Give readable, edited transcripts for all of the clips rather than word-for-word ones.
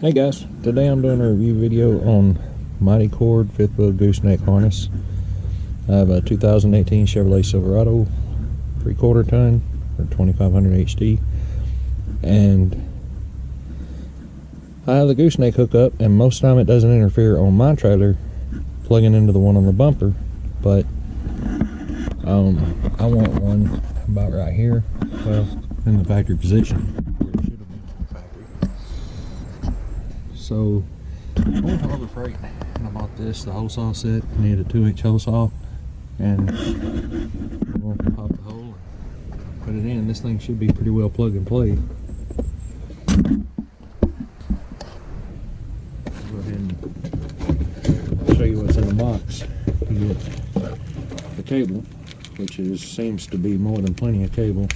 Hey guys, today I'm doing a review video on Mighty Cord 5th wheel gooseneck harness. I have a 2018 Chevrolet Silverado 3/4 ton or 2500 HD, and I have the gooseneck hook up, and most of the time it doesn't interfere on my trailer plugging into the one on the bumper, but I want one about right here, well, in the factory position. So I went to Harbor Freight and I bought this, the hole saw set. I need a 2-inch hole saw, and I'm going to pop the hole and put it in. This thing should be pretty well plug and play. I'll go ahead and show you what's in the box. You get the cable, which seems to be more than plenty of cable.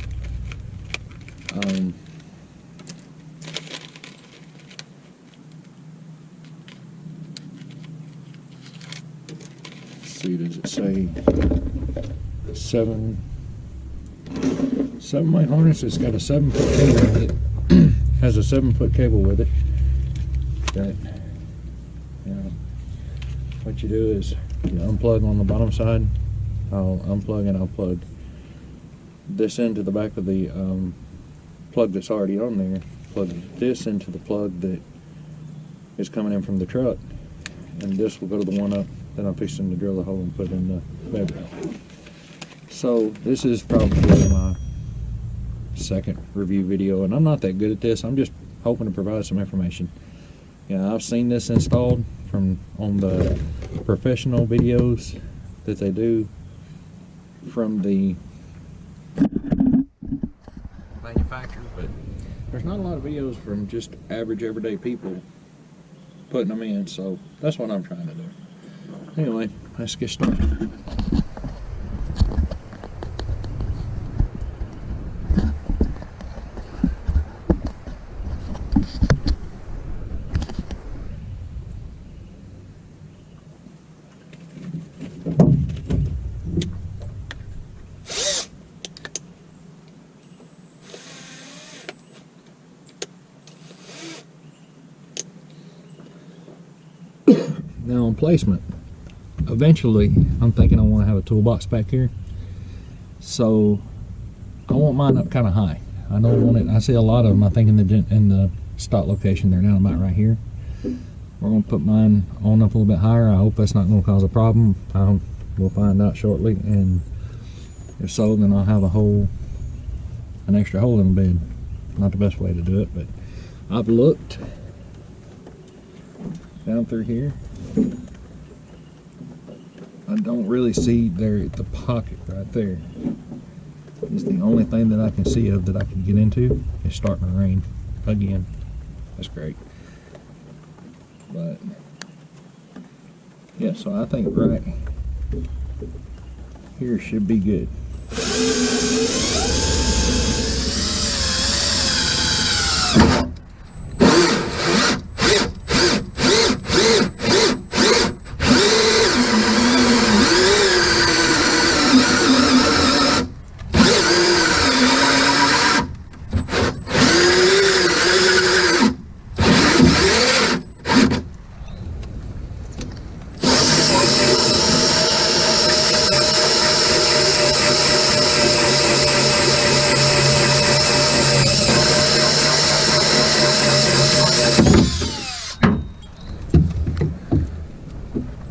See, does it say 7 weight harness? It's got a 7-foot cable with it. Has a 7-foot cable with it. That, what you do is you unplug on the bottom side. I'll unplug and I'll plug this into the back of the plug that's already on there. Plug this into the plug that is coming in from the truck, and this will go to the one up. Then I'm fixing to drill a hole and put in the bed rail. So this is probably my second review video, and I'm not that good at this. I'm just hoping to provide some information. I've seen this installed on the professional videos that they do from the manufacturer, but there's not a lot of videos from just average everyday people putting them in, so that's what I'm trying to do. Anyway, let's get started. Now on placement, eventually I'm thinking I want to have a toolbox back here, so I want mine up kind of high. I don't want it, I see a lot of them, I think in the stock location they're down about right here. We're going to put mine on up a little bit higher. I hope that's not going to cause a problem. We'll find out shortly, and if so, then I'll have an extra hole in the bed. Not the best way to do it, but I've looked down through here. I don't really see the pocket right there. It's the only thing that I can see of that I can get into. It's starting to rain again. That's great. But yeah, so I think right here should be good.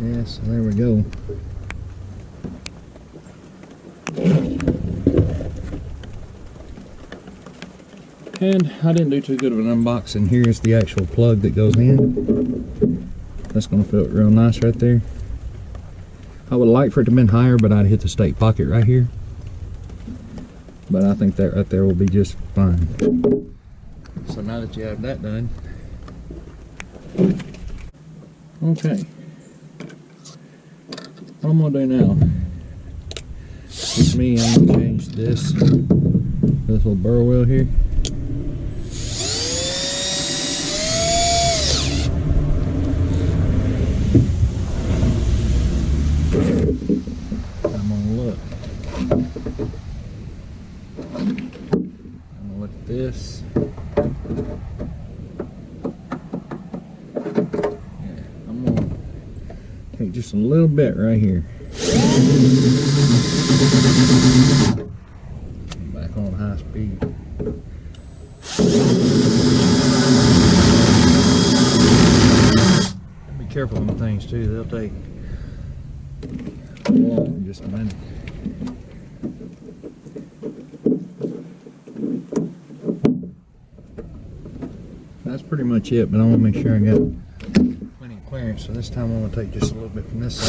Yes, there we go. And I didn't do too good of an unboxing. Here's the actual plug that goes in. That's going to fit real nice right there. I would like for it to have been higher, but I'd hit the stake pocket right here. But I think that right there will be just fine. So now that you have that done, okay. What I'm going to do now is I'm going to change this little burr wheel here. I'm going to look. I'm going to look at this. just a little bit right here. Back on high speed. Be careful with things too, they'll take a while in just a minute. That's pretty much it, but I want to make sure I got plenty of clearance, so this time I'm going to take just a little bit from this side.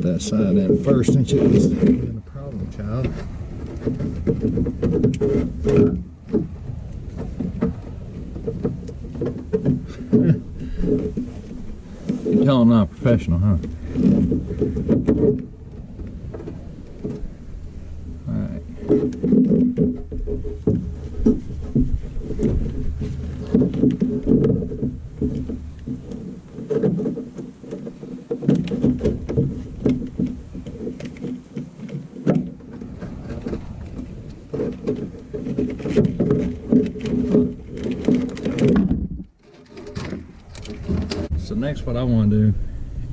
That side in first, and it was been a problem child. Y'all not professional, huh? Alright. So next what I want to do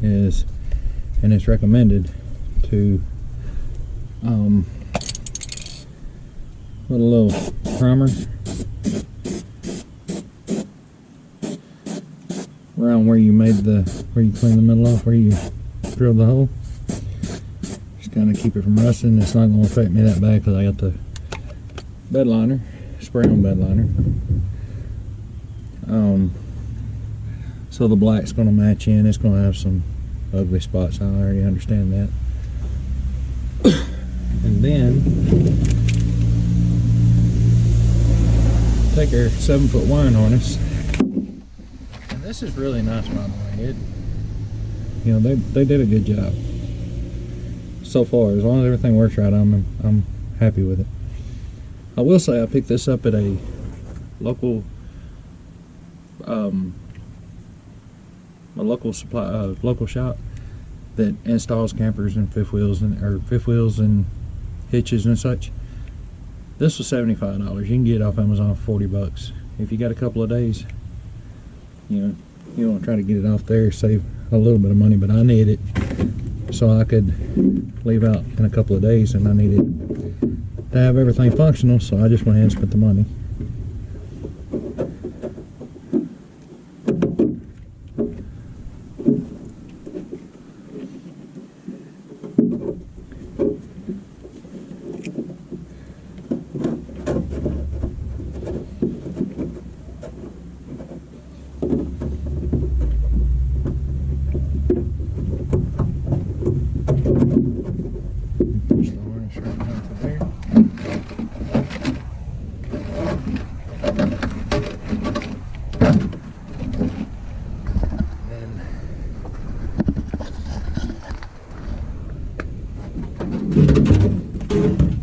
is, and it's recommended to put a little primer around where you made where you clean the middle off, where you drilled the hole. Just kind of keep it from rusting. It's not going to affect me that bad because I got the bed liner, spray on bed liner. So the black's going to match in. It's going to have some ugly spots. I already understand that. And then take our 7-foot wiring harness. And this is really nice, by the way. You know, they did a good job so far. As long as everything works right, I'm happy with it. I will say I picked this up at a local local shop that installs campers and fifth wheels and hitches and such. This was $75. You can get it off Amazon for $40. If you got a couple of days, you know, you want to try to get it off there, save a little bit of money. But I need it so I could leave out in a couple of days, and I needed to have everything functional, so I just went ahead and spent the money.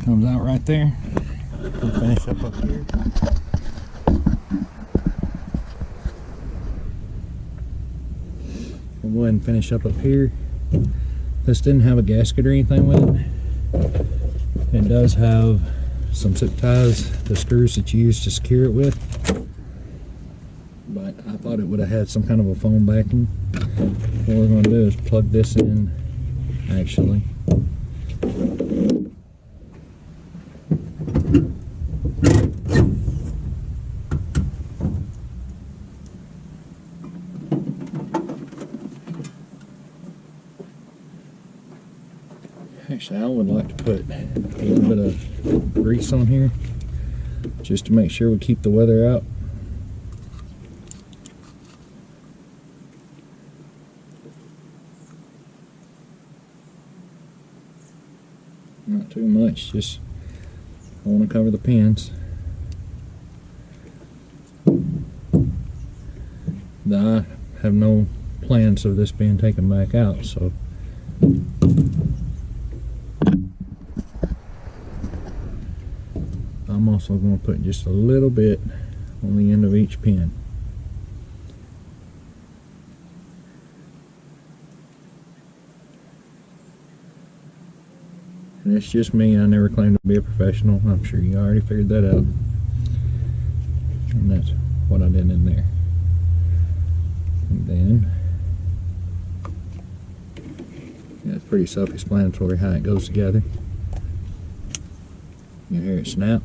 Comes out right there. We'll finish up here. We'll go ahead and finish up here. This didn't have a gasket or anything with it. It does have some zip ties, the screws that you use to secure it with. But I thought it would have had some kind of a foam backing. What we're going to do is plug this in, actually. Actually, I would like to put a little bit of grease on here just to make sure we keep the weather out. Not too much, just I want to cover the pins. And I have no plans of this being taken back out, so I'm also going to put just a little bit on the end of each pin. And it's just me. I never claimed to be a professional. I'm sure you already figured that out. And that's what I did in there. And then, yeah, it's pretty self-explanatory how it goes together. You hear it snap.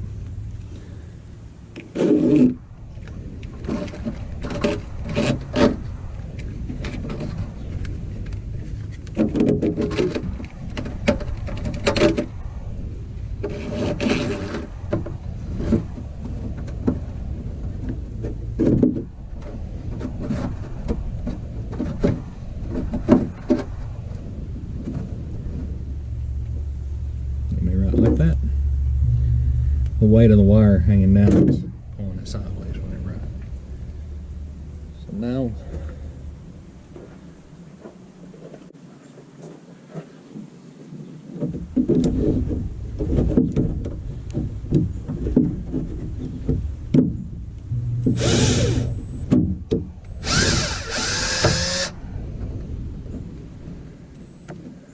Like that. The weight of the wire hanging down is pulling it sideways whenever I. So now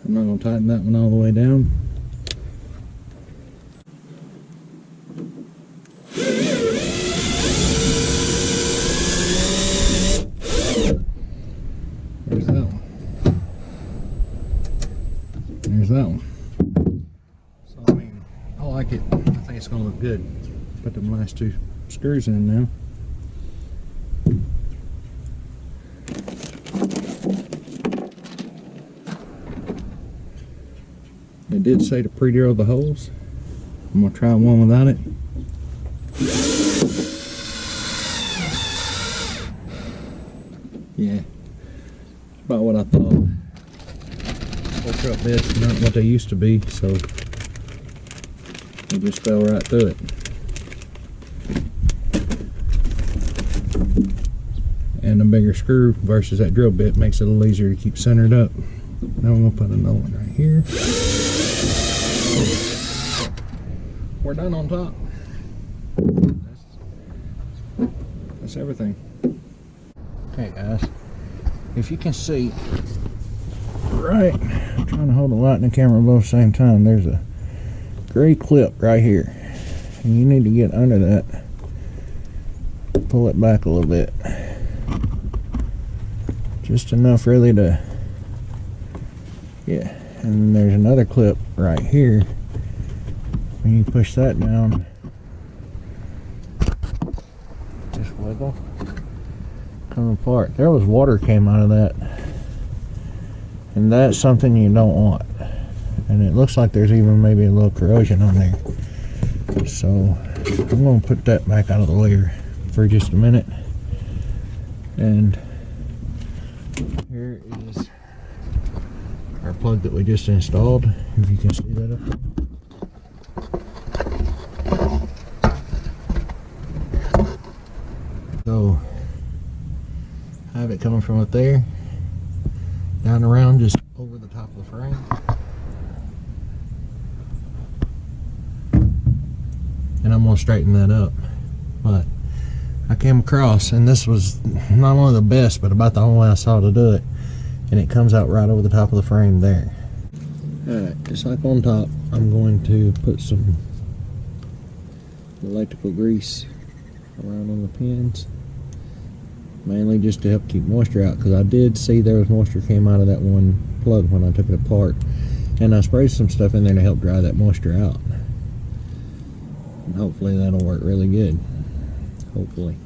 I'm not going to tighten that one all the way down. There's that one. There's that one. So I mean, I like it. I think it's going to look good. Put them last two screws in now. They did say to pre-drill the holes. I'm going to try one without it. Yeah, about what I thought. Old truck bits not what they used to be, so they just fell right through it. And a bigger screw versus that drill bit makes it a little easier to keep centered up. Now I'm gonna put another one right here. We're done on top. That's everything. Okay guys, if you can see, right, I'm trying to hold the light and the camera both at the same time, there's a gray clip right here, and you need to get under that, pull it back a little bit, just enough really to, yeah, and then there's another clip right here, when you push that down, just wiggle. Come apart. There was water came out of that, and that's something you don't want, and it looks like there's even maybe a little corrosion on there, so I'm going to put that back out of the layer for just a minute. And here is our plug that we just installed, if you can see that up there. So I have it coming from up there, down around just over the top of the frame. And I'm going to straighten that up. But I came across, and this was not only the best, but about the only way I saw to do it. And it comes out right over the top of the frame there. Alright, just like on top, I'm going to put some electrical grease around on the pins. Mainly just to help keep moisture out, because I did see there was moisture came out of that one plug when I took it apart, and I sprayed some stuff in there to help dry that moisture out, and hopefully that'll work really good. Hopefully.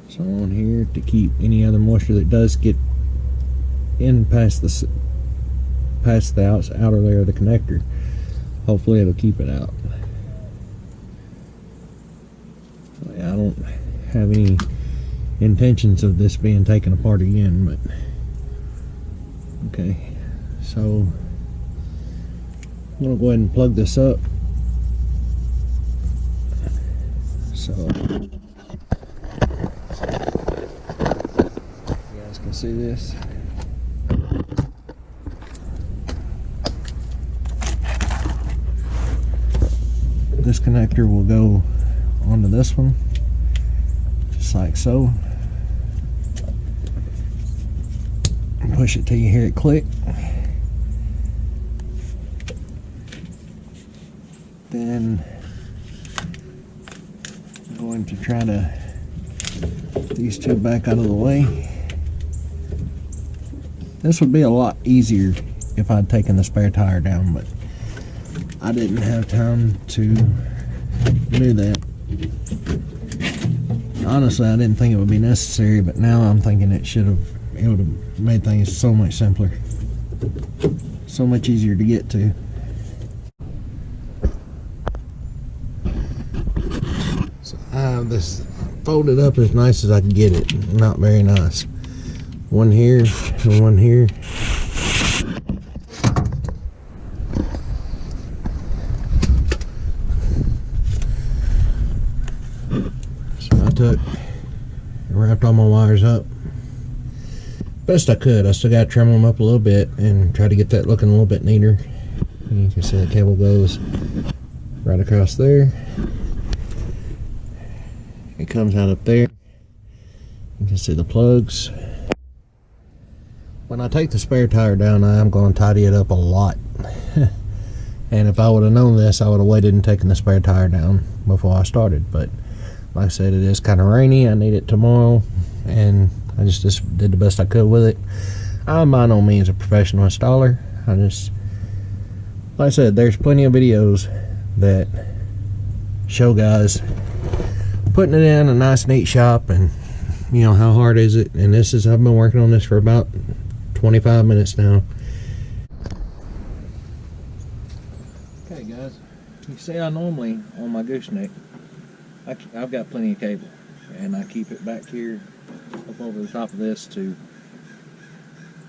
So on here to keep any other moisture that does get in past the outer layer of the connector, hopefully it'll keep it out. I don't have any intentions of this being taken apart again, but okay, so I'm gonna go ahead and plug this up. So see this. This connector will go onto this one, just like so. Push it till you hear it click. Then I'm going to try to get these two back out of the way. This would be a lot easier if I'd taken the spare tire down, but I didn't have time to do that. Honestly, I didn't think it would be necessary, but now I'm thinking it would have made things so much simpler, so much easier to get to. So I have this folded up as nice as I can get it. Not very nice. One here and one here. So I took and wrapped all my wires up best I could. I still got to trim them up a little bit and try to get that looking a little bit neater. You can see the cable goes right across there. It comes out up there. You can see the plugs. When I take the spare tire down, I am going to tidy it up a lot. And if I would have known this, I would have waited and taken the spare tire down before I started. But like I said, it is kind of rainy. I need it tomorrow, and I just did the best I could with it. I'm by no means a professional installer. Like I said, there's plenty of videos that show guys putting it in a nice neat shop, and you know, how hard is it. And I've been working on this for about 25 minutes now. Okay guys, you see I normally, on my gooseneck, I've got plenty of cable, and I keep it back here up over the top of this to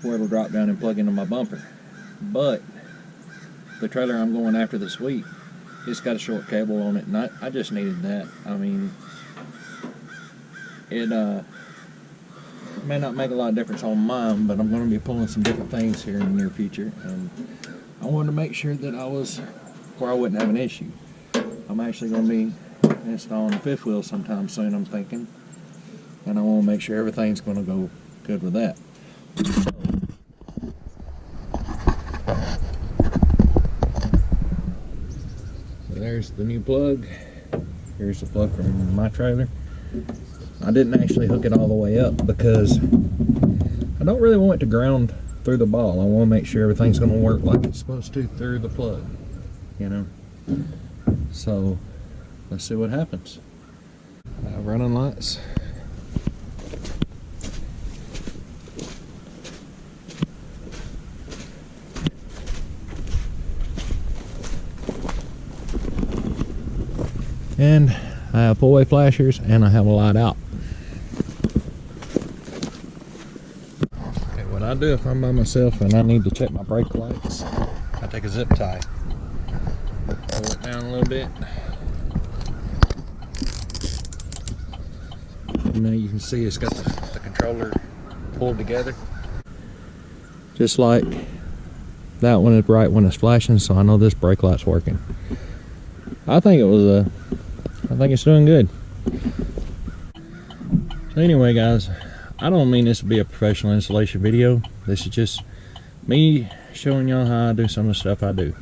where it'll drop down and plug into my bumper. But the trailer I'm going after this week, it's got a short cable on it, and I just needed that. I mean, it may not make a lot of difference on mine, but I'm going to be pulling some different things here in the near future, and I wanted to make sure that I was where I wouldn't have an issue. I'm actually going to be installing a fifth wheel sometime soon, I'm thinking, and I want to make sure everything's going to go good with that. So there's the new plug. Here's the plug from my trailer. I didn't actually hook it all the way up because I don't really want it to ground through the ball. I want to make sure everything's going to work like it's supposed to through the plug, you know. So let's see what happens. Running lights. And I have pull-away flashers, and I have a light out. Okay, what I do if I'm by myself and I need to check my brake lights, I take a zip tie, pull it down a little bit. And now you can see it's got the controller pulled together. Just like that one is bright when it's flashing, so I know this brake light's working. I think it's doing good. So anyway guys, I don't mean this to be a professional installation video. This is just me showing y'all how I do some of the stuff I do.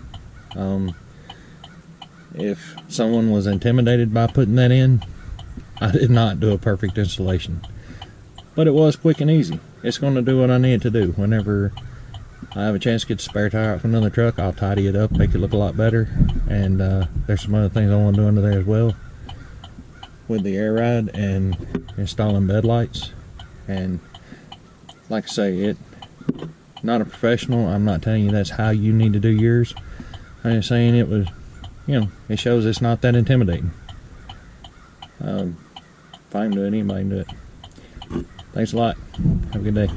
If someone was intimidated by putting that in, I did not do a perfect installation. But it was quick and easy. It's going to do what I need it to do. Whenever I have a chance to get the spare tire out from another truck, I'll tidy it up, make it look a lot better. And there's some other things I want to do under there as well, with the air ride and installing bed lights. And like I say, not a professional. I'm not telling you that's how you need to do yours. I'm just saying it was, you know, it shows it's not that intimidating. If I can do it, anybody can do it. Thanks a lot. Have a good day.